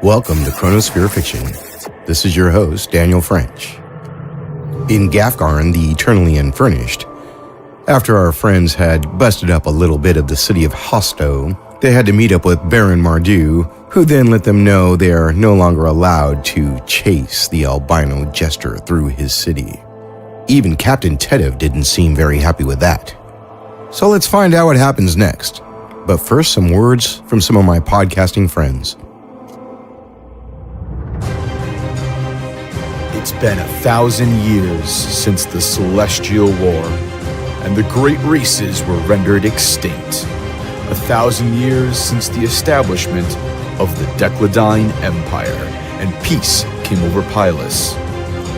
Welcome to Chronosphere Fiction. This is your host, Daniel French. In Gafgarn the Eternally Unfurnished, after our friends had busted up a little bit of the city of Hausto, they had to meet up with Baron Mardoo, who then let them know they are no longer allowed to chase the Albino Jester through his city. Even Captain Tetiv didn't seem very happy with that. So let's find out what happens next. But first, some words from some of my podcasting friends. It's been 1,000 years since the Celestial War, and the great races were rendered extinct. 1,000 years since the establishment of the Decladine Empire, and peace came over Pylus.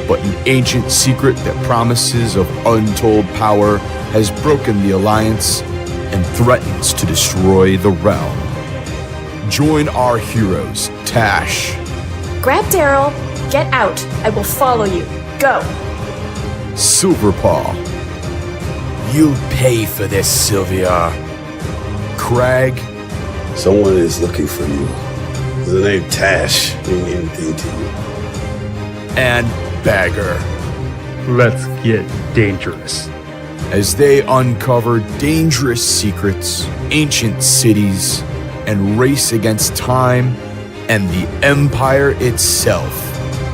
But an ancient secret that promises of untold power has broken the alliance and threatens to destroy the realm. Join our heroes, Tash. Grab Daryl, get out. I will follow you. Go. Silverpaw. You'll pay for this, Sylvia. Crag. Someone is looking for you. The name Tash mean anything to you? And Bagger. Let's get dangerous. As they uncover dangerous secrets, ancient cities, and race against time and the Empire itself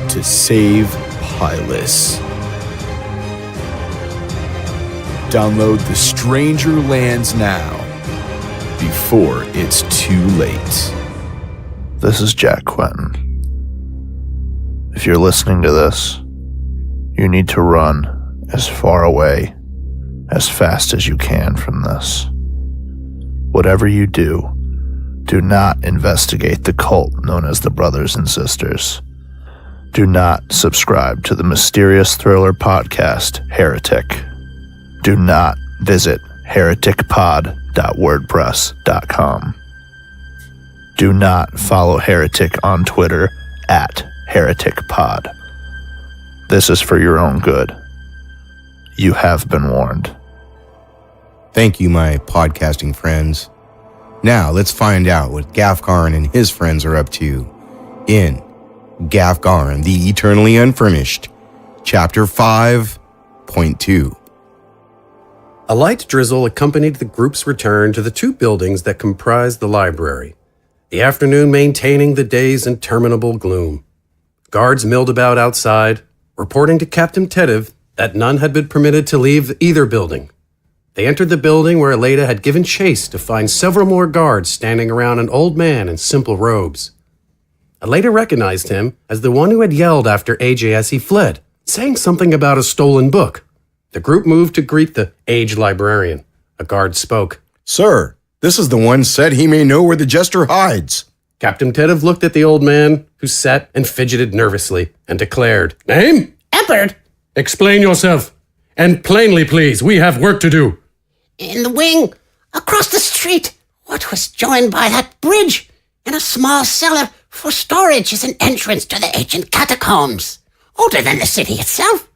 to save Pylus. Download The Stranger Lands now, before it's too late. This is Jack Quentin. If you're listening to this, you need to run as far away, as fast as you can from this. Whatever you do, do not investigate the cult known as the Brothers and Sisters. Do not subscribe to the mysterious thriller podcast, Heretic. Do not visit hereticpod.wordpress.com. Do not follow Heretic on Twitter @hereticpod. This is for your own good. You have been warned. Thank you, my podcasting friends. Now let's find out what Gafgarn and his friends are up to in Gafgarn the Eternally Unfurnished, Chapter 5.2. A light drizzle accompanied the group's return to the two buildings that comprised the library, the afternoon maintaining the day's interminable gloom. Guards milled about outside, reporting to Captain Tetiv that none had been permitted to leave either building. They entered the building where Aleda had given chase to find several more guards standing around an old man in simple robes. Aleda recognized him as the one who had yelled after AJ as he fled, saying something about a stolen book. The group moved to greet the aged librarian. A guard spoke. Sir, this is the one said he may know where the jester hides. Captain Tetiv looked at the old man, who sat and fidgeted nervously, and declared, Name? Eppard. Explain yourself. And plainly, please. We have work to do. In the wing, across the street, what was joined by that bridge, in a small cellar for storage is an entrance to the ancient catacombs, older than the city itself.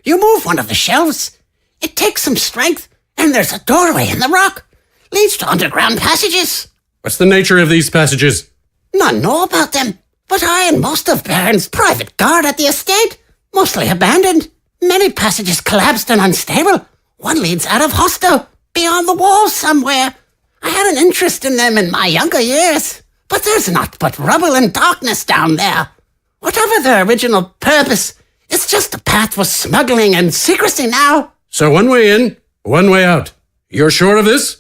You move one of the shelves. It takes some strength, and there's a doorway in the rock. Leads to underground passages. What's the nature of these passages? None know about them, but I and most of Baron's private guard at the estate, mostly abandoned. Many passages collapsed and unstable. One leads out of Hausto, beyond the walls somewhere. I had an interest in them in my younger years, but there's naught but rubble and darkness down there. Whatever their original purpose, it's just a path for smuggling and secrecy now. So one way in, one way out. You're sure of this?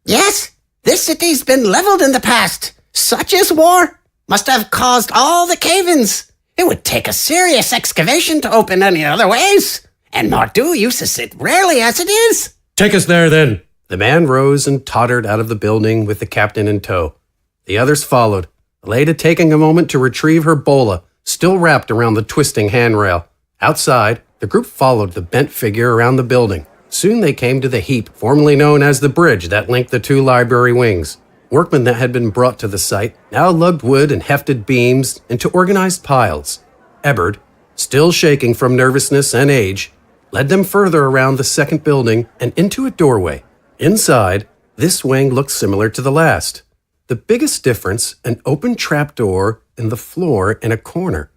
Yes, this city's been leveled in the past. Such is war. Must have caused all the cave-ins. It would take a serious excavation to open any other ways. And Mardoo uses it rarely as it is. Take us there, then. The man rose and tottered out of the building with the captain in tow. The others followed, Aleda taking a moment to retrieve her bola, still wrapped around the twisting handrail. Outside, the group followed the bent figure around the building. Soon they came to the heap, formerly known as the bridge that linked the two library wings. Workmen that had been brought to the site now lugged wood and hefted beams into organized piles. Ebbard, still shaking from nervousness and age, led them further around the second building and into a doorway. Inside, this wing looked similar to the last. The biggest difference, an open trapdoor in the floor in a corner.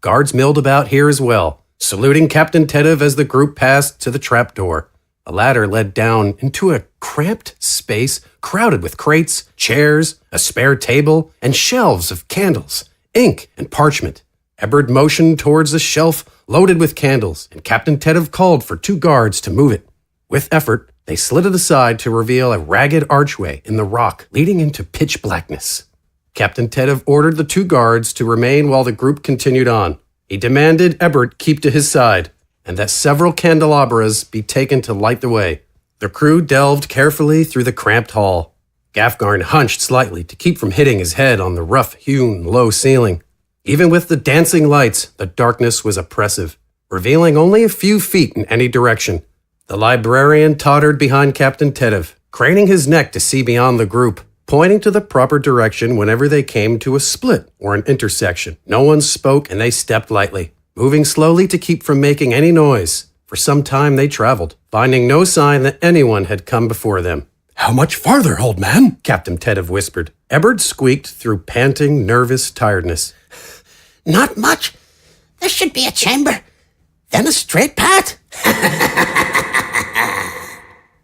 Guards milled about here as well, saluting Captain Tetiv as the group passed to the trapdoor. A ladder led down into a cramped space crowded with crates, chairs, a spare table, and shelves of candles, ink, and parchment. Ebert motioned towards a shelf loaded with candles, and Captain Tetiv called for 2 guards to move it. With effort, they slid it aside to reveal a ragged archway in the rock leading into pitch blackness. Captain Tetiv ordered the 2 guards to remain while the group continued on. He demanded Ebert keep to his side, and that several candelabras be taken to light the way. The crew delved carefully through the cramped hall. Gafgarn hunched slightly to keep from hitting his head on the rough-hewn low ceiling. Even with the dancing lights, the darkness was oppressive, revealing only a few feet in any direction. The librarian tottered behind Captain Tetiv, craning his neck to see beyond the group, pointing to the proper direction whenever they came to a split or an intersection. No one spoke, and they stepped lightly, moving slowly to keep from making any noise. For some time they traveled, finding no sign that anyone had come before them. "How much farther, old man?" Captain Tetiv whispered. Ebert squeaked through panting, nervous tiredness. Not much. There should be a chamber, then a straight path.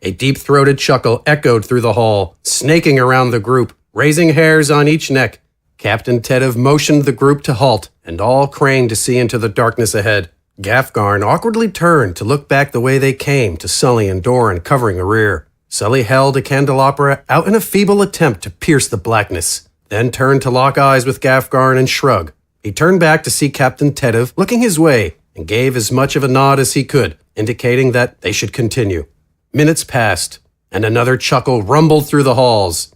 A deep-throated chuckle echoed through the hall, snaking around the group, raising hairs on each neck. Captain Tetiv motioned the group to halt, and all craned to see into the darkness ahead. Gafgarn awkwardly turned to look back the way they came to Sully and Doran covering a rear. Sully held a candelabra out in a feeble attempt to pierce the blackness, then turned to lock eyes with Gafgarn and shrug. He turned back to see Captain Tetiv looking his way and gave as much of a nod as he could, indicating that they should continue. Minutes passed, and another chuckle rumbled through the halls.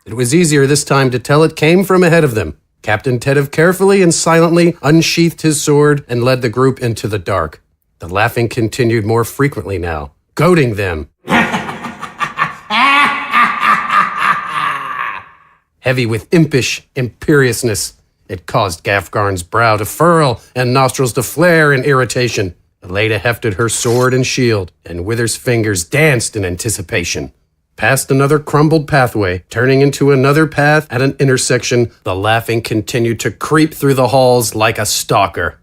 It was easier this time to tell it came from ahead of them. Captain Tetiv carefully and silently unsheathed his sword and led the group into the dark. The laughing continued more frequently now, goading them. Heavy with impish imperiousness, it caused Gafgarn's brow to furl and nostrils to flare in irritation. Aleida hefted her sword and shield, and Wither's fingers danced in anticipation. Past another crumbled pathway, turning into another path at an intersection, the laughing continued to creep through the halls like a stalker.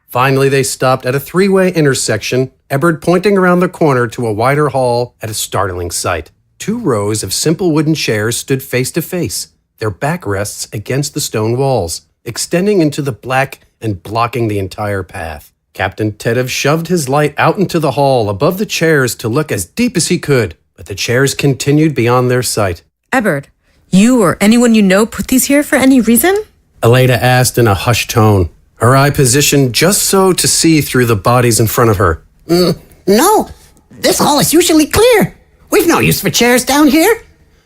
Finally, they stopped at a 3-way intersection, Ebert pointing around the corner to a wider hall at a startling sight. 2 rows of simple wooden chairs stood face to face, their backrests against the stone walls, extending into the black and blocking the entire path. Captain Tetiv shoved his light out into the hall above the chairs to look as deep as he could, but the chairs continued beyond their sight. Ebert, you or anyone you know put these here for any reason? Aleida asked in a hushed tone, her eye positioned just so to see through the bodies in front of her. No, this hall is usually clear. We've no use for chairs down here.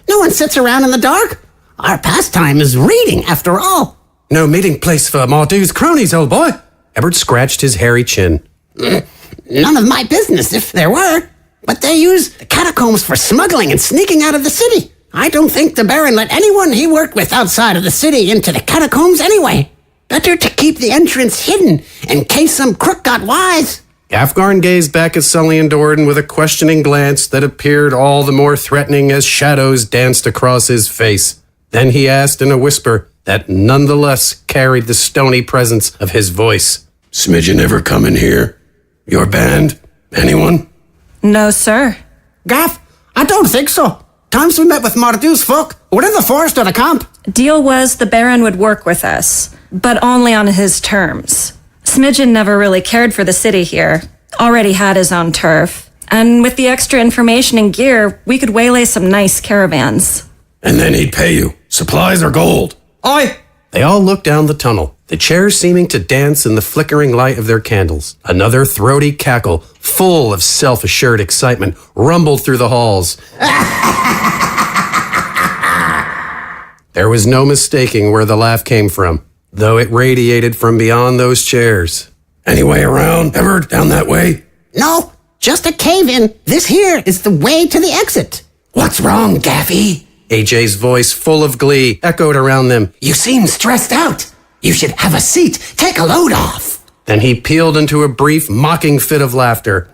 No one sits around in the dark. Our pastime is reading, after all. No meeting place for Mardoo's cronies, old boy. Ebert scratched his hairy chin. None of my business if there were. But they use the catacombs for smuggling and sneaking out of the city. I don't think the Baron let anyone he worked with outside of the city into the catacombs anyway. Better to keep the entrance hidden in case some crook got wise. Gafgarn gazed back at Sully and Doran with a questioning glance that appeared all the more threatening as shadows danced across his face. Then he asked in a whisper that nonetheless carried the stony presence of his voice. "Smidgen ever come in here? Your band? Anyone?" No, sir. Gaff, I don't think so. Times we met with Mardoo's folk, we're in the forest or the camp. Deal was the Baron would work with us, but only on his terms. Smidgen never really cared for the city here, already had his own turf, and with the extra information and gear, we could waylay some nice caravans. And then he'd pay you. Supplies or gold? Aye. They all looked down the tunnel, the chairs seeming to dance in the flickering light of their candles. Another throaty cackle, full of self-assured excitement, rumbled through the halls. There was no mistaking where the laugh came from, though it radiated from beyond those chairs. "Any way around, Ebert, down that way?" No, just a cave-in. This here is the way to the exit. "What's wrong, Gaffy?" AJ's voice, full of glee, echoed around them. You seem stressed out. You should have a seat. Take a load off. Then he peeled into a brief, mocking fit of laughter.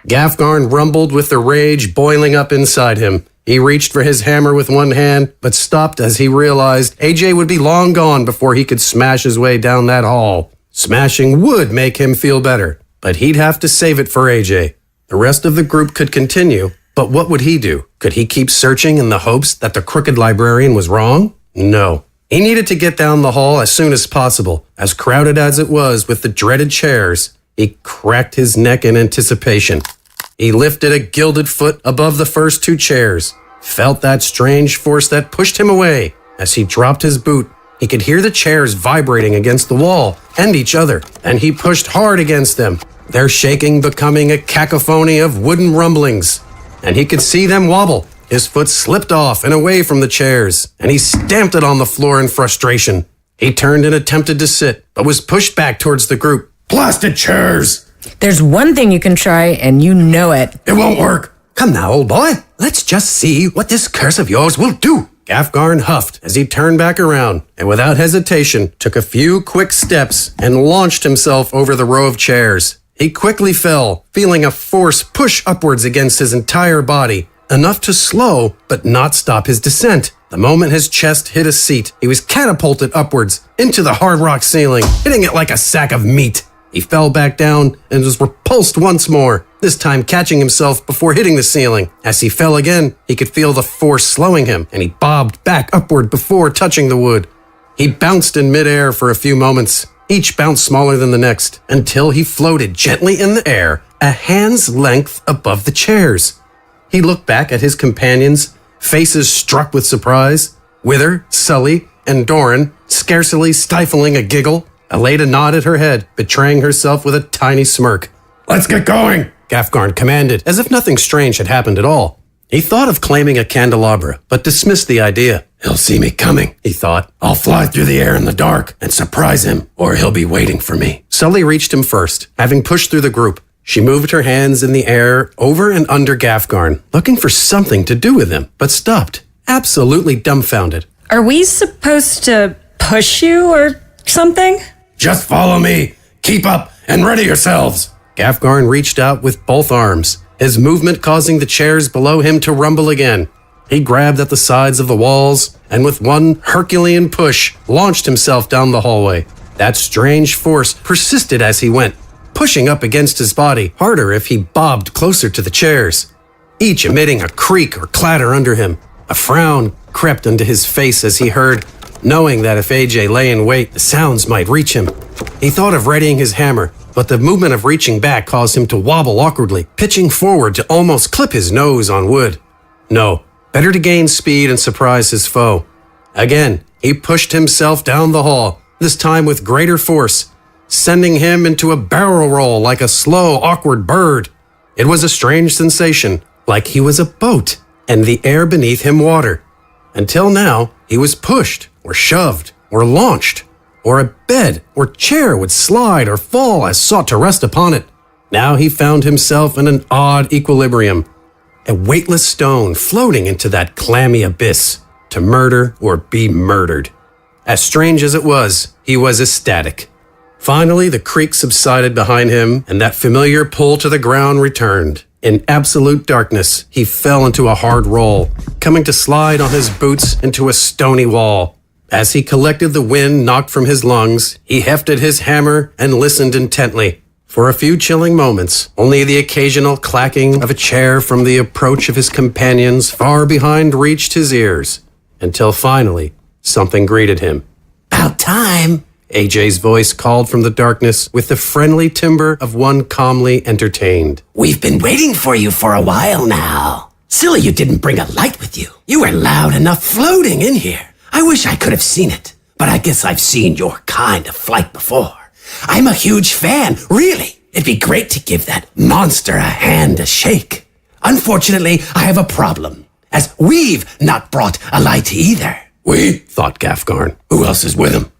Gafgarn rumbled with the rage boiling up inside him. He reached for his hammer with one hand, but stopped as he realized AJ would be long gone before he could smash his way down that hall. Smashing would make him feel better, but he'd have to save it for AJ. The rest of the group could continue, but what would he do? Could he keep searching in the hopes that the crooked librarian was wrong? No. He needed to get down the hall as soon as possible. As crowded as it was with the dreaded chairs, he cracked his neck in anticipation. He lifted a gilded foot above the first two chairs, felt that strange force that pushed him away. As he dropped his boot, he could hear the chairs vibrating against the wall and each other, and he pushed hard against them, their shaking becoming a cacophony of wooden rumblings. And he could see them wobble. His foot slipped off and away from the chairs, and he stamped it on the floor in frustration. He turned and attempted to sit, but was pushed back towards the group. Blasted chairs! There's one thing you can try, and you know it. It won't work. Come now, old boy. Let's just see what this curse of yours will do. Gafgarn huffed as he turned back around, and without hesitation, took a few quick steps and launched himself over the row of chairs. He quickly fell, feeling a force push upwards against his entire body, enough to slow but not stop his descent. The moment his chest hit a seat, he was catapulted upwards into the hard rock ceiling, hitting it like a sack of meat. He fell back down and was repulsed once more, this time catching himself before hitting the ceiling. As he fell again, he could feel the force slowing him, and he bobbed back upward before touching the wood. He bounced in midair for a few moments, each bounce smaller than the next, until he floated gently in the air, a hand's length above the chairs. He looked back at his companions, faces struck with surprise. Wither, Sully, and Doran, scarcely stifling a giggle. Aleda nodded her head, betraying herself with a tiny smirk. Let's get going, Gafgarn commanded, as if nothing strange had happened at all. He thought of claiming a candelabra, but dismissed the idea. He'll see me coming, he thought. I'll fly through the air in the dark and surprise him, or he'll be waiting for me. Sully reached him first, having pushed through the group. She moved her hands in the air over and under Gafgarn, looking for something to do with him, but stopped, absolutely dumbfounded. Are we supposed to push you or something? Just follow me. Keep up and ready yourselves. Gafgarn reached out with both arms, his movement causing the chairs below him to rumble again. He grabbed at the sides of the walls and with one Herculean push, launched himself down the hallway. That strange force persisted as he went, pushing up against his body harder if he bobbed closer to the chairs, each emitting a creak or clatter under him. A frown crept into his face as he heard, knowing that if AJ lay in wait, the sounds might reach him. He thought of readying his hammer, but the movement of reaching back caused him to wobble awkwardly, pitching forward to almost clip his nose on wood. No, better to gain speed and surprise his foe. Again, he pushed himself down the hall, this time with greater force, sending him into a barrel roll like a slow, awkward bird. It was a strange sensation, like he was a boat, and the air beneath him water. Until now, he was pushed, or shoved, or launched, or a bed or chair would slide or fall as sought to rest upon it. Now he found himself in an odd equilibrium, a weightless stone floating into that clammy abyss, to murder or be murdered. As strange as it was, he was ecstatic. Finally, the creak subsided behind him, and that familiar pull to the ground returned. In absolute darkness, he fell into a hard roll, coming to slide on his boots into a stony wall. As he collected the wind knocked from his lungs, he hefted his hammer and listened intently. For a few chilling moments, only the occasional clacking of a chair from the approach of his companions far behind reached his ears, until finally, something greeted him. About time. AJ's voice called from the darkness with the friendly timbre of one calmly entertained. We've been waiting for you for a while now. Silly you didn't bring a light with you. You were loud enough floating in here. I wish I could have seen it, but I guess I've seen your kind of flight before. I'm a huge fan, really. It'd be great to give that monster a hand to shake. Unfortunately, I have a problem, as we've not brought a light either. We? Thought Gafgarn. Who else is with him?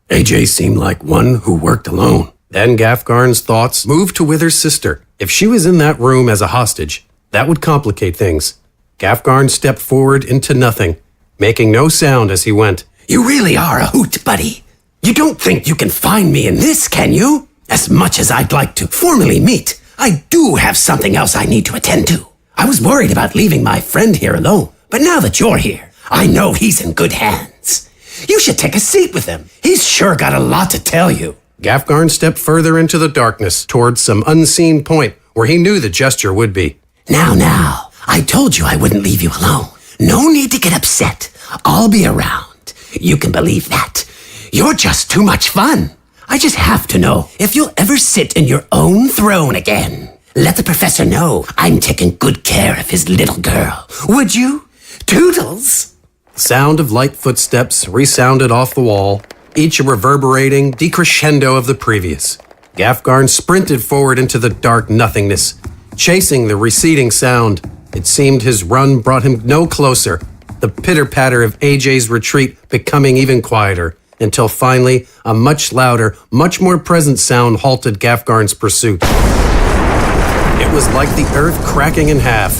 AJ seemed like one who worked alone. Then Gafgarn's thoughts moved to Wither's sister. If she was in that room as a hostage, That would complicate things. Gafgarn stepped forward into nothing, making no sound as he went. You really are a hoot, buddy. You don't think you can find me in this, can you? As much as I'd like to formally meet, I do have something else I need to attend to. I was worried about leaving my friend here alone, but now that you're here, I know he's in good hands. You should take a seat with him. He's sure got a lot to tell you. Gafgarn stepped further into the darkness towards some unseen point where he knew the Jester would be. Now, I told you I wouldn't leave you alone. No need to get upset. I'll be around. You can believe that. You're just too much fun. I just have to know if you'll ever sit in your own throne again. Let the professor know I'm taking good care of his little girl. Would you? Toodles! The sound of light footsteps resounded off the wall, each a reverberating decrescendo of the previous. Gafgarn sprinted forward into the dark nothingness, chasing the receding sound. It seemed his run brought him no closer, the pitter-patter of AJ's retreat becoming even quieter, until finally a much louder, much more present sound halted Gafgarn's pursuit. It was like the earth cracking in half,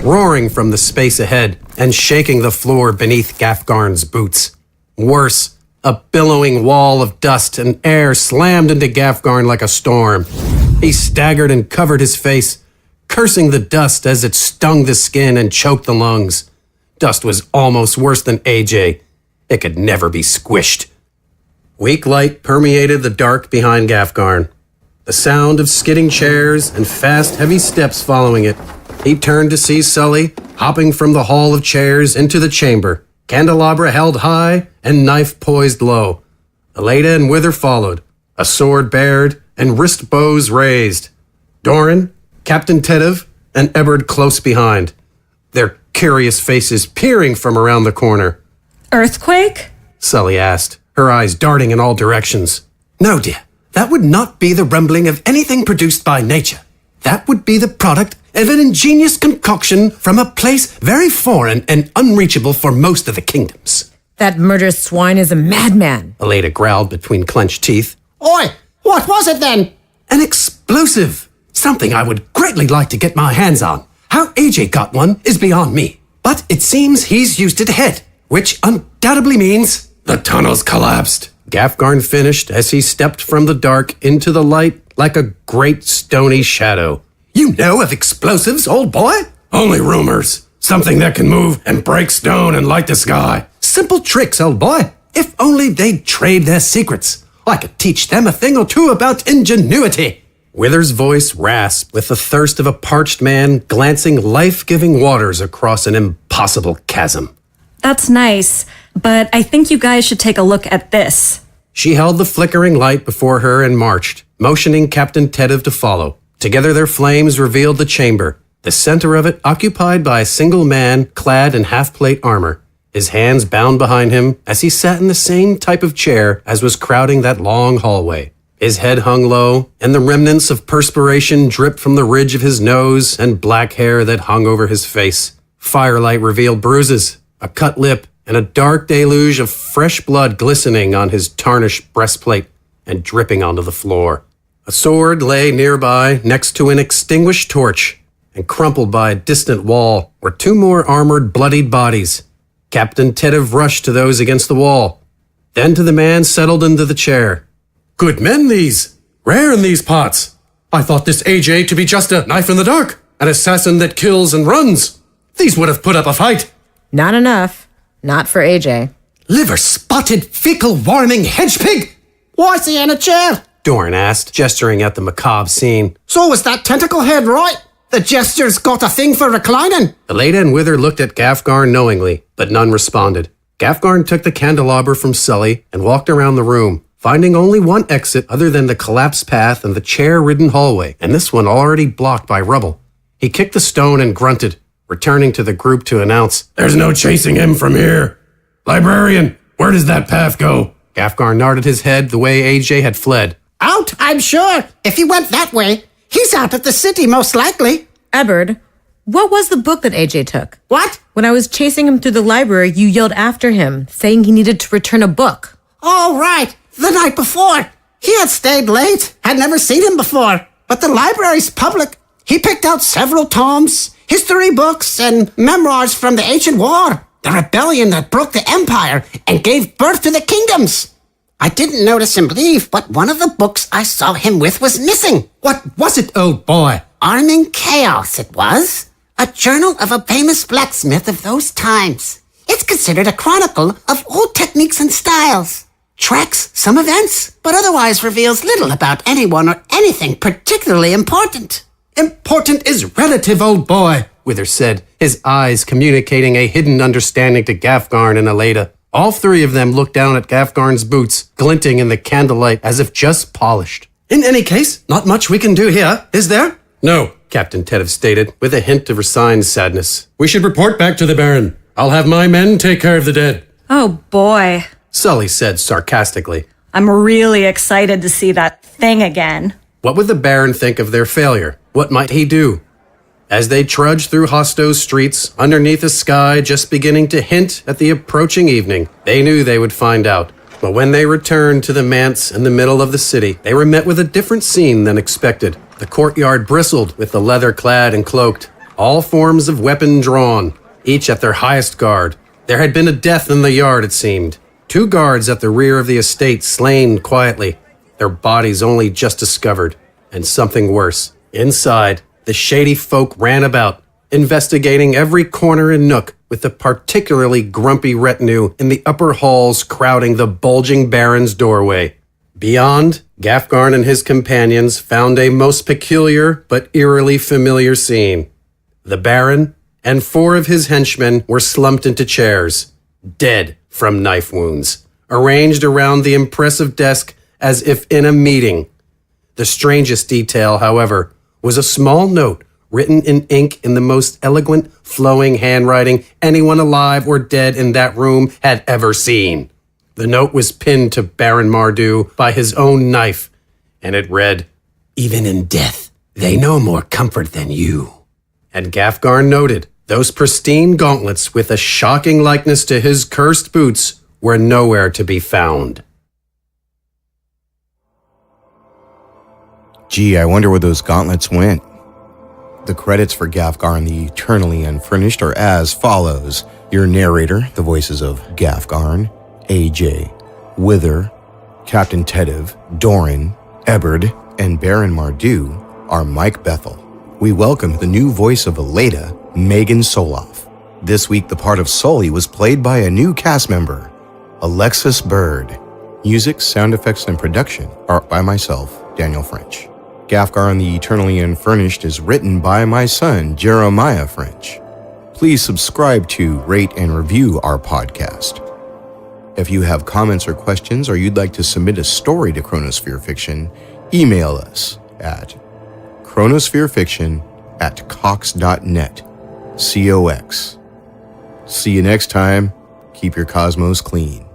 roaring from the space ahead and shaking the floor beneath Gafgarn's boots. Worse, a billowing wall of dust and air slammed into Gafgarn like a storm. He staggered and covered his face, cursing the dust as it stung the skin and choked the lungs. Dust was almost worse than AJ. It could never be squished. Weak light permeated the dark behind Gafgarn. The sound of skidding chairs and fast, heavy steps following it. He turned to see Sully hopping from the hall of chairs into the chamber, candelabra held high and knife poised low. Aleda and Wither followed, a sword bared and wrist bows raised. Doran, Captain Tetiv, and Eberd close behind, their curious faces peering from around the corner. Earthquake? Sully asked, her eyes darting in all directions. No, dear. That would not be the rumbling of anything produced by nature. That would be the product of an ingenious concoction from a place very foreign and unreachable for most of the kingdoms. That murderous swine is a madman. Aleda growled between clenched teeth. Oi! What was it then? An explosive. Something I would greatly like to get my hands on. How AJ got one is beyond me. But it seems he's used it ahead, which undoubtedly means the tunnel's collapsed. Gafgarn finished as he stepped from the dark into the light like a great stony shadow. You know of explosives, old boy? Only rumors. Something that can move and break stone and light the sky. Simple tricks, old boy. If only they'd trade their secrets. I could teach them a thing or two about ingenuity. Wither's voice rasped with the thirst of a parched man glancing life-giving waters across an impossible chasm. That's nice, but I think you guys should take a look at this. She held the flickering light before her and marched, motioning Captain Tetiv to follow. Together their flames revealed the chamber, the center of it occupied by a single man clad in half-plate armor, his hands bound behind him as he sat in the same type of chair as was crowding that long hallway. His head hung low, and the remnants of perspiration dripped from the ridge of his nose and black hair that hung over his face. Firelight revealed bruises, a cut lip, and a dark deluge of fresh blood glistening on his tarnished breastplate and dripping onto the floor. A sword lay nearby next to an extinguished torch, and crumpled by a distant wall were two more armored, bloodied bodies. Captain Tetiv rushed to those against the wall, then to the man settled into the chair. Good men, these. Rare in these parts. I thought this AJ to be just a knife in the dark, an assassin that kills and runs. These would have put up a fight. Not enough. Not for AJ. Liver-spotted, fecal-warming hedgepig! Why's he in a chair? Doran asked, gesturing at the macabre scene. So was that tentacle head right? The Jester's got a thing for reclining. Aleda and Wither looked at Gafgarn knowingly, but none responded. Gafgarn took the candelabra from Sully and walked around the room, finding only one exit other than the collapsed path and the chair-ridden hallway, and this one already blocked by rubble. He kicked the stone and grunted, returning to the group to announce, There's no chasing him from here. Librarian, where does that path go? Gafgarn nodded his head the way AJ had fled. Out, I'm sure. If he went that way, he's out at the city, most likely. Eberd, what was the book that AJ took? What? When I was chasing him through the library, you yelled after him, saying he needed to return a book. Oh, right. The night before. He had stayed late. Had never seen him before. But the library's public. He picked out several tomes, history books, and memoirs from the ancient war, the rebellion that broke the empire and gave birth to the kingdoms. I didn't notice him leave, but one of the books I saw him with was missing. What was it, old boy? Arming Chaos, it was. A journal of a famous blacksmith of those times. It's considered a chronicle of old techniques and styles. Tracks some events, but otherwise reveals little about anyone or anything particularly important. Important is relative, old boy, Withers said, his eyes communicating a hidden understanding to Gafgarn and Aleda. All three of them looked down at Gafgarn's boots, glinting in the candlelight as if just polished. In any case, not much we can do here, is there? No, Captain Tetiv stated, with a hint of resigned sadness. We should report back to the Baron. I'll have my men take care of the dead. Oh boy. Sully said sarcastically. I'm really excited to see that thing again. What would the Baron think of their failure? What might he do? As they trudged through Hausto's streets, underneath a sky just beginning to hint at the approaching evening, they knew they would find out. But when they returned to the manse in the middle of the city, they were met with a different scene than expected. The courtyard bristled with the leather-clad and cloaked, all forms of weapon drawn, each at their highest guard. There had been a death in the yard, it seemed. 2 guards at the rear of the estate slain quietly, their bodies only just discovered, and something worse. Inside, the shady folk ran about, investigating every corner and nook with the particularly grumpy retinue in the upper halls crowding the bulging Baron's doorway. Beyond, Gafgarn and his companions found a most peculiar but eerily familiar scene. The Baron and 4 of his henchmen were slumped into chairs, dead from knife wounds, arranged around the impressive desk as if in a meeting. The strangest detail, however, was a small note written in ink in the most elegant, flowing handwriting anyone alive or dead in that room had ever seen. The note was pinned to Baron Mardoo by his own knife, and it read, "Even in death, they know more comfort than you." And Gafgarn noted, those pristine gauntlets with a shocking likeness to his cursed boots were nowhere to be found. Gee, I wonder where those gauntlets went. The credits for Gafgarn the Eternally Unfurnished are as follows. Your narrator, the voices of Gafgarn, AJ, Wither, Captain Tetiv, Doran, Eberd, and Baron Mardoo are Mike Bethel. We welcome the new voice of Aleda, Megan Soloff. This week, the part of Sully was played by a new cast member, Alexis Bird. Music, sound effects, and production are by myself, Daniel French. Gafgarn the Eternally Unfurnished is written by my son, Jeremiah French. Please subscribe to, rate, and review our podcast. If you have comments or questions, or you'd like to submit a story to Chronosphere Fiction, email us at chronospherefiction@cox.net. COX. See you next time. Keep your cosmos clean.